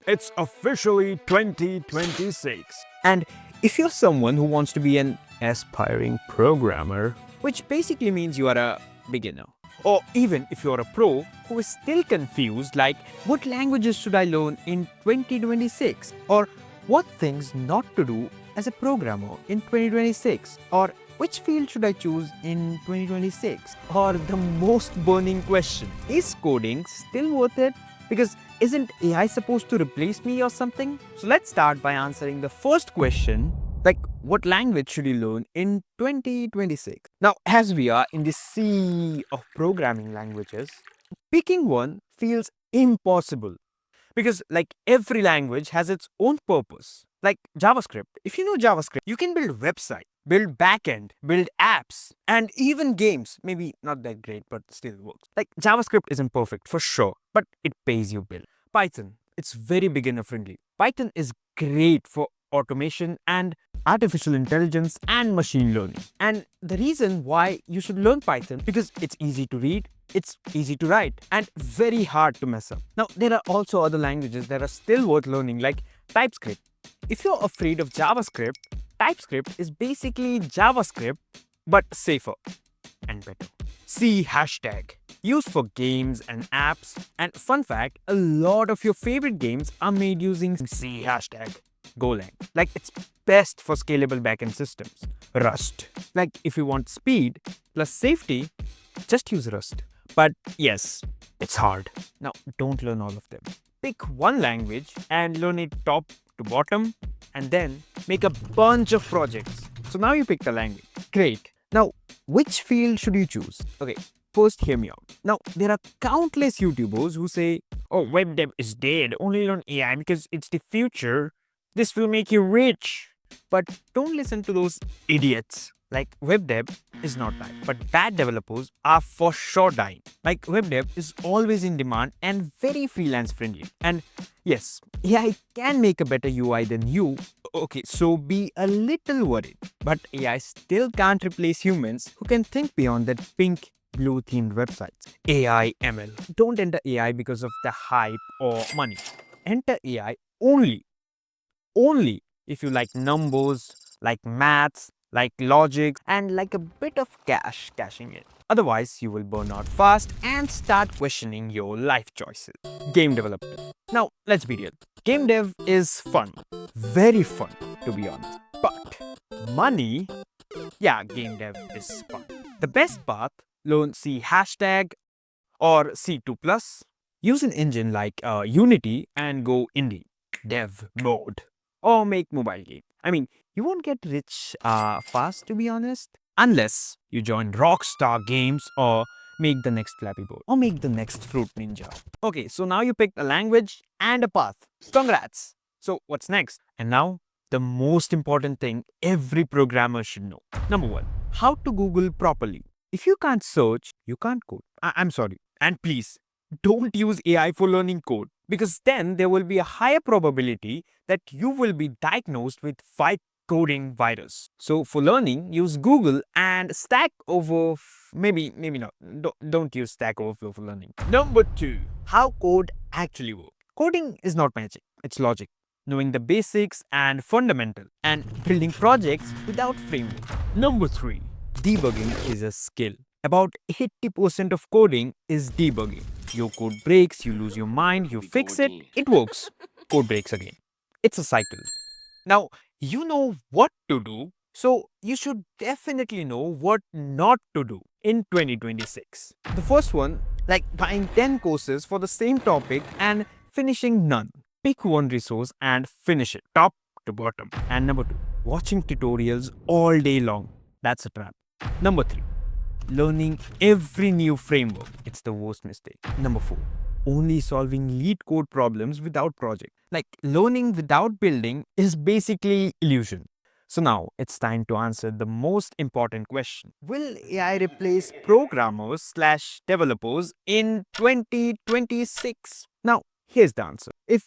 It's officially 2026. And if you're someone who wants to be an aspiring programmer, which basically means you are a beginner, Or even if you're a pro who is still confused, like what languages should I learn in 2026? Or what things not to do as a programmer in 2026? Or which field should I choose in 2026? or the most burning question, Is coding still worth it? Because isn't AI supposed to replace me or something? so let's start by answering the first question, Like, what language should you learn in 2026? now, as we are in the sea of programming languages, Picking one feels impossible. because like every language has its own purpose. Like JavaScript. If you know JavaScript, you can build website, build backend, build apps, and even games. Maybe not that great, but still works. Like JavaScript isn't perfect for sure, but it pays you bill. Python, it's very beginner friendly. Python is great for automation and artificial intelligence and machine learning. And the reason why you should learn Python, because it's easy to read, it's easy to write, and very hard to mess up. Now, there are also other languages that are still worth learning, like TypeScript. If you're afraid of JavaScript, TypeScript is basically JavaScript but safer and better. C hashtag, used for games and apps. And fun fact, a lot of your favorite games are made using C hashtag. Golang. Like it's best for scalable backend systems. Rust. Like if you want speed plus safety, just use Rust. But yes, it's hard. Now don't learn all of them. Pick one language and learn it top to bottom and then make a bunch of projects. So now you pick the language. Great. Now, which field should you choose? Okay, first hear me out. Now, there are countless YouTubers who say, oh, web dev is dead, only learn AI because it's the future. This will make you rich. But don't listen to those idiots. Like, web dev is not dying, but bad developers are for sure dying. Like, web dev is always in demand and very freelance friendly. And yes, AI can make a better UI than you. Okay, so be a little worried. But AI still can't replace humans who can think beyond that pink blue themed websites. AI ML. Don't enter AI because of the hype or money. Enter AI only if you like numbers, like maths, like logic, and like a bit of cashing in. Otherwise, you will burn out fast and start questioning your life choices. Game development. Now, let's be real. Game dev is fun. Very fun, to be honest. But money, yeah, game dev is fun. The best path, learn C hashtag or C2+. Use an engine like Unity and go indie, dev mode, or make mobile game. I mean, you won't get rich fast, to be honest, unless you join Rockstar Games or make the next Flappy Bird or make the next Fruit Ninja. Okay, so now you picked a language and a path. Congrats! So what's next? And now, the most important thing every programmer should know. Number one, how to Google properly. If you can't search, you can't code. I'm sorry. And please, don't use AI for learning code because then there will be a higher probability that you will be diagnosed with five coding virus. So for learning, use Google and Stack Overflow. Maybe not. Don't use Stack Overflow for learning. Number two, how code actually works. Coding is not magic. It's logic. Knowing the basics and fundamental and building projects without framework. Number three, debugging is a skill. About 80% of coding is debugging. Your code breaks, you lose your mind, you fix it, it works. Code breaks again. It's a cycle. Now, you know what to do, so you should definitely know what not to do in 2026. The first one, like buying 10 courses for the same topic and finishing none. Pick one resource and finish it, top to bottom. And number two, watching tutorials all day long. That's a trap. Number three, learning every new framework. It's the worst mistake. Number four, only solving lead code problems without project. Like learning without building is basically illusion. So now it's time to answer the most important question. Will AI replace programmers slash developers in 2026? Now, here's the answer. If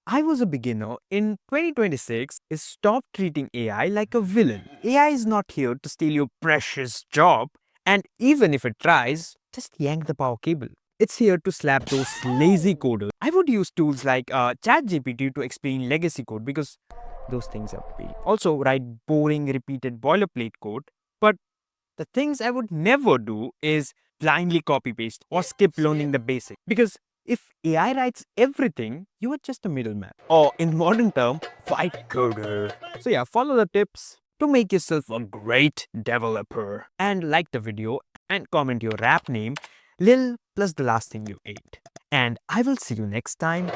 I was a beginner in 2026, is stop treating AI like a villain. AI is not here to steal your precious job. And even if it tries, just yank the power cable. It's here to slap those lazy coders. I would use tools like ChatGPT to explain legacy code because those things are pain. Also, write boring, repeated boilerplate code. But the things I would never do is blindly copy paste or skip learning the basics. Because if AI writes everything, you are just a middleman. Or in modern term, fight coder. So yeah, follow the tips to make yourself a great developer. And like the video and comment your rap name, Lil plus the last thing you ate. And I will see you next time.